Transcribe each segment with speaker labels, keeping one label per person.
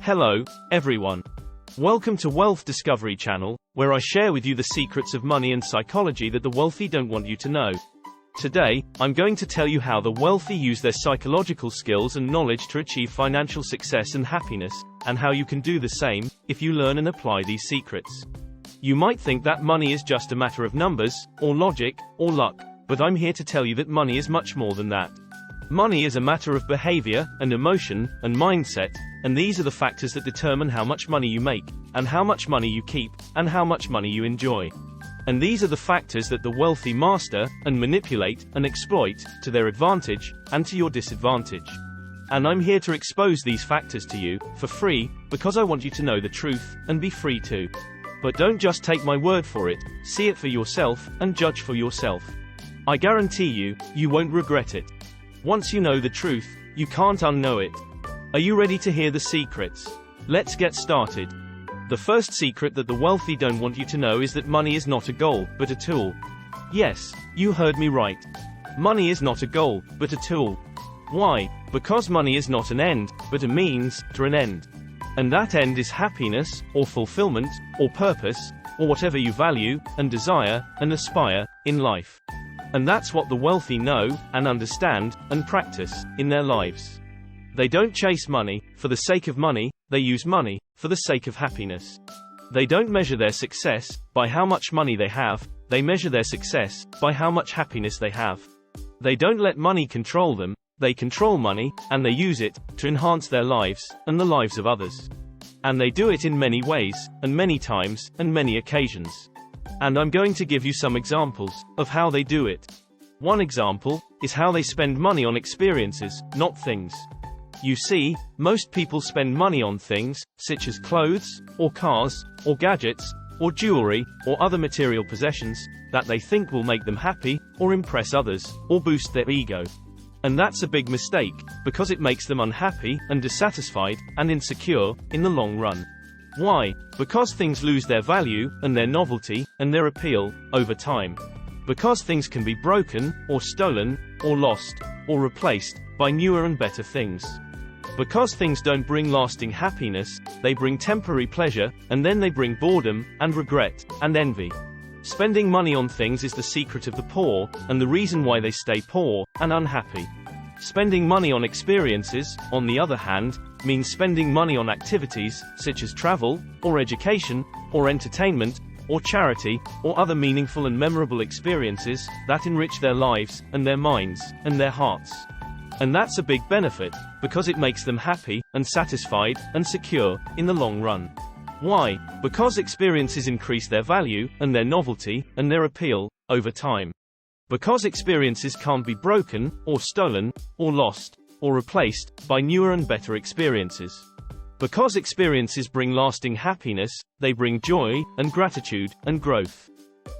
Speaker 1: Hello, everyone. Welcome to Wealth Discovery Channel, where I share with you the secrets of money and psychology that the wealthy don't want you to know. Today, I'm going to tell you how the wealthy use their psychological skills and knowledge to achieve financial success and happiness, and how you can do the same, if you learn and apply these secrets. You might think that money is just a matter of numbers, or logic, or luck, but I'm here to tell you that money is much more than that. Money is a matter of behavior, and emotion, and mindset, and these are the factors that determine how much money you make, and how much money you keep, and how much money you enjoy. And these are the factors that the wealthy master, and manipulate, and exploit, to their advantage, and to your disadvantage. And I'm here to expose these factors to you, for free, because I want you to know the truth, and be free too. But don't just take my word for it, see it for yourself, and judge for yourself. I guarantee you, you won't regret it. Once you know the truth, you can't unknow it. Are you ready to hear the secrets? Let's get started. The first secret that the wealthy don't want you to know is that money is not a goal, but a tool. Yes, you heard me right. Money is not a goal, but a tool. Why? Because money is not an end, but a means to an end. And that end is happiness, or fulfillment, or purpose, or whatever you value, and desire, and aspire, in life. And that's what the wealthy know, and understand, and practice, in their lives. They don't chase money, for the sake of money, they use money, for the sake of happiness. They don't measure their success, by how much money they have, they measure their success, by how much happiness they have. They don't let money control them, they control money, and they use it, to enhance their lives, and the lives of others. And they do it in many ways, and many times, and many occasions. And I'm going to give you some examples of how they do it. One example is how they spend money on experiences, not things. You see, most people spend money on things, such as clothes, or cars, or gadgets, or jewelry, or other material possessions, that they think will make them happy, or impress others, or boost their ego. And that's a big mistake, because it makes them unhappy, and dissatisfied, and insecure, in the long run. Why? Because things lose their value, and their novelty, and their appeal, over time. Because things can be broken, or stolen, or lost, or replaced, by newer and better things. Because things don't bring lasting happiness, they bring temporary pleasure, and then they bring boredom, and regret, and envy. Spending money on things is the secret of the poor, and the reason why they stay poor, and unhappy. Spending money on experiences, on the other hand, means spending money on activities, such as travel, or education, or entertainment, or charity, or other meaningful and memorable experiences, that enrich their lives, and their minds, and their hearts. And that's a big benefit, because it makes them happy, and satisfied, and secure, in the long run. Why? Because experiences increase their value, and their novelty, and their appeal, over time. Because experiences can't be broken, or stolen, or lost, or replaced, by newer and better experiences. Because experiences bring lasting happiness, they bring joy, and gratitude, and growth.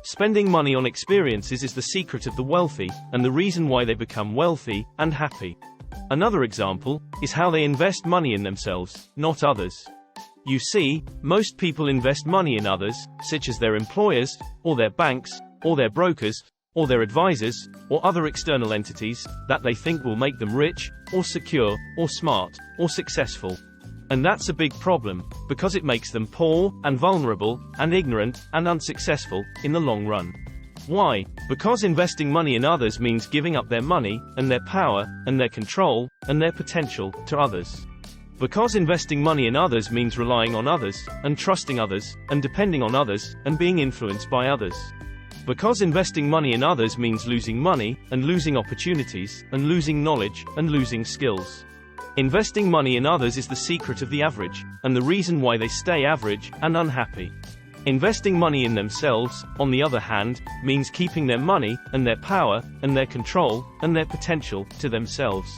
Speaker 1: Spending money on experiences is the secret of the wealthy, and the reason why they become wealthy, and happy. Another example is how they invest money in themselves, not others. You see, most people invest money in others, such as their employers, or their banks, or their brokers, or their advisors, or other external entities, that they think will make them rich, or secure, or smart, or successful. And that's a big problem, because it makes them poor, and vulnerable, and ignorant, and unsuccessful, in the long run. Why? Because investing money in others means giving up their money, and their power, and their control, and their potential, to others. Because investing money in others means relying on others, and trusting others, and depending on others, and being influenced by others. Because investing money in others means losing money, and losing opportunities, and losing knowledge, and losing skills. Investing money in others is the secret of the average, and the reason why they stay average, and unhappy. Investing money in themselves, on the other hand, means keeping their money, and their power, and their control, and their potential, to themselves.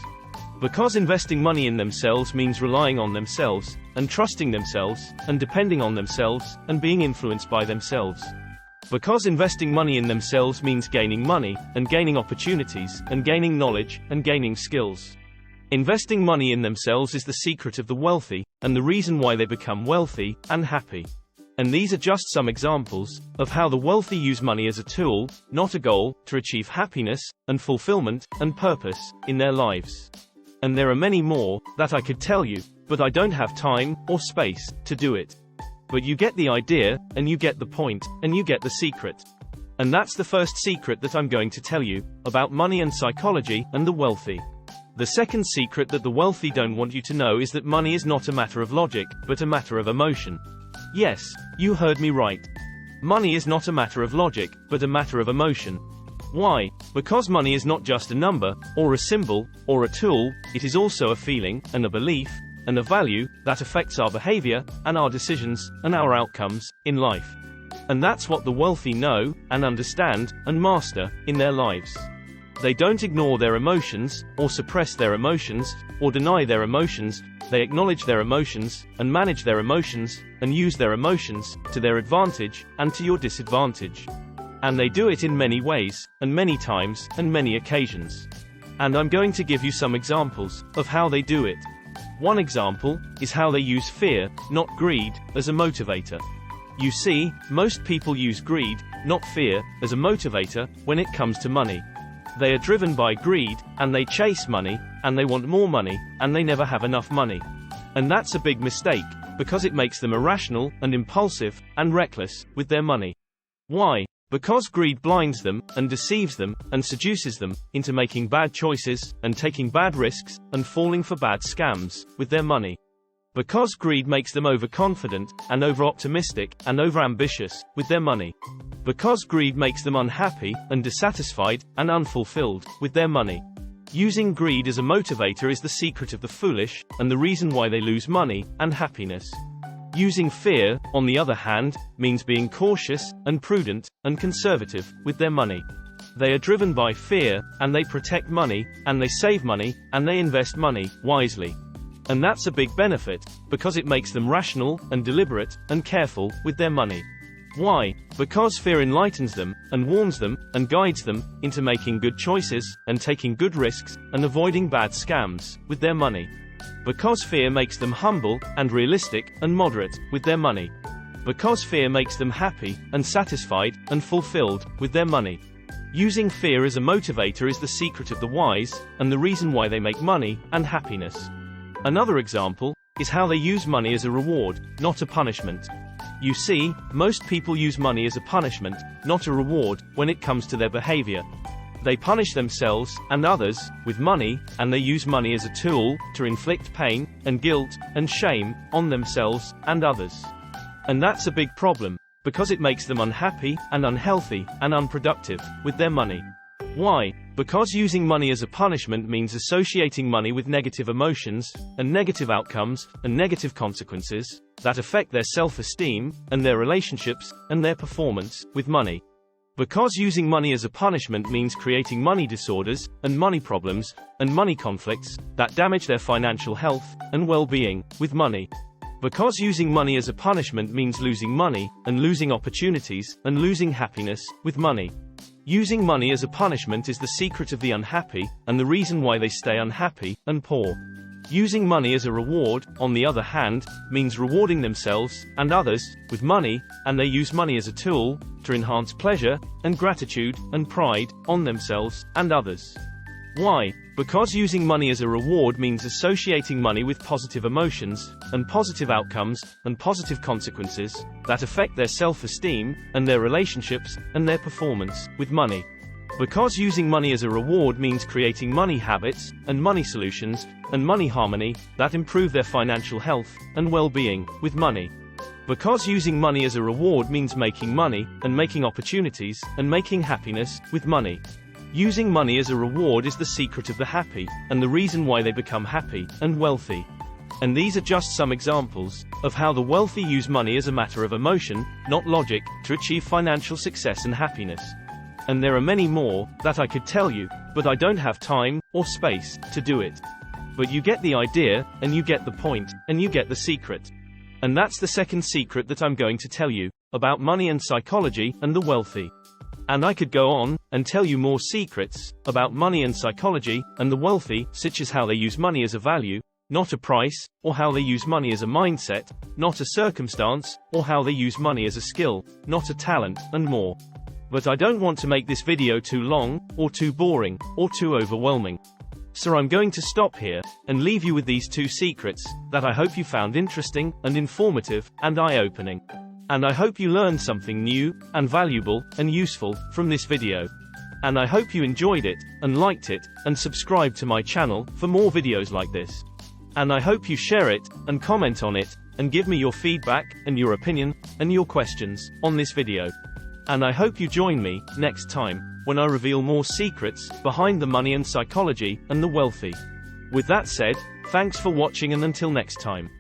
Speaker 1: Because investing money in themselves means relying on themselves, and trusting themselves, and depending on themselves, and being influenced by themselves. Because investing money in themselves means gaining money, and gaining opportunities, and gaining knowledge, and gaining skills. Investing money in themselves is the secret of the wealthy, and the reason why they become wealthy, and happy. And these are just some examples of how the wealthy use money as a tool, not a goal, to achieve happiness, and fulfillment, and purpose, in their lives. And there are many more that I could tell you, but I don't have time or space to do it. But you get the idea, and you get the point, and you get the secret. And that's the first secret that I'm going to tell you, about money and psychology, and the wealthy. The second secret that the wealthy don't want you to know is that money is not a matter of logic, but a matter of emotion. Yes, you heard me right. Money is not a matter of logic, but a matter of emotion. Why? Because money is not just a number, or a symbol, or a tool, it is also a feeling, and a belief, and a value, that affects our behavior, and our decisions, and our outcomes, in life. And that's what the wealthy know, and understand, and master, in their lives. They don't ignore their emotions, or suppress their emotions, or deny their emotions. They acknowledge their emotions, and manage their emotions, and use their emotions, to their advantage, and to your disadvantage. And they do it in many ways, and many times, and many occasions. And I'm going to give you some examples, of how they do it. One example, is how they use fear, not greed, as a motivator. You see, most people use greed, not fear, as a motivator, when it comes to money. They are driven by greed, and they chase money, and they want more money, and they never have enough money. And that's a big mistake, because it makes them irrational, and impulsive, and reckless, with their money. Why? Because greed blinds them, and deceives them, and seduces them, into making bad choices, and taking bad risks, and falling for bad scams, with their money. Because greed makes them overconfident, and over-optimistic, and over-ambitious, with their money. Because greed makes them unhappy, and dissatisfied, and unfulfilled, with their money. Using greed as a motivator is the secret of the foolish, and the reason why they lose money, and happiness. Using fear, on the other hand, means being cautious, and prudent, and conservative, with their money. They are driven by fear, and they protect money, and they save money, and they invest money, wisely. And that's a big benefit, because it makes them rational, and deliberate, and careful, with their money. Why? Because fear enlightens them, and warns them, and guides them, into making good choices, and taking good risks, and avoiding bad scams, with their money. Because fear makes them humble, and realistic, and moderate, with their money. Because fear makes them happy, and satisfied, and fulfilled, with their money. Using fear as a motivator is the secret of the wise, and the reason why they make money, and happiness. Another example, is how they use money as a reward, not a punishment. You see, most people use money as a punishment, not a reward, when it comes to their behavior. They punish themselves, and others, with money, and they use money as a tool, to inflict pain, and guilt, and shame, on themselves, and others. And that's a big problem, because it makes them unhappy, and unhealthy, and unproductive, with their money. Why? Because using money as a punishment means associating money with negative emotions, and negative outcomes, and negative consequences, that affect their self-esteem, and their relationships, and their performance, with money. Because using money as a punishment means creating money disorders, and money problems, and money conflicts, that damage their financial health, and well-being, with money. Because using money as a punishment means losing money, and losing opportunities, and losing happiness, with money. Using money as a punishment is the secret of the unhappy, and the reason why they stay unhappy, and poor. Using money as a reward, on the other hand, means rewarding themselves, and others, with money, and they use money as a tool, to enhance pleasure, and gratitude, and pride, on themselves, and others. Why? Because using money as a reward means associating money with positive emotions, and positive outcomes, and positive consequences, that affect their self-esteem, and their relationships, and their performance, with money. Because using money as a reward means creating money habits, and money solutions, and money harmony, that improve their financial health, and well-being, with money. Because using money as a reward means making money, and making opportunities, and making happiness, with money. Using money as a reward is the secret of the happy, and the reason why they become happy, and wealthy. And these are just some examples, of how the wealthy use money as a matter of emotion, not logic, to achieve financial success and happiness. And there are many more, that I could tell you, but I don't have time, or space, to do it. But you get the idea, and you get the point, and you get the secret. And that's the second secret that I'm going to tell you, about money and psychology, and the wealthy. And I could go on, and tell you more secrets, about money and psychology, and the wealthy, such as how they use money as a value, not a price, or how they use money as a mindset, not a circumstance, or how they use money as a skill, not a talent, and more. But I don't want to make this video too long, or too boring, or too overwhelming. So I'm going to stop here, and leave you with these 2 secrets, that I hope you found interesting, and informative, and eye-opening. And I hope you learned something new, and valuable, and useful, from this video. And I hope you enjoyed it, and liked it, and subscribe to my channel, for more videos like this. And I hope you share it, and comment on it, and give me your feedback, and your opinion, and your questions, on this video. And I hope you join me, next time, when I reveal more secrets, behind the money and psychology, and the wealthy. With that said, thanks for watching and until next time.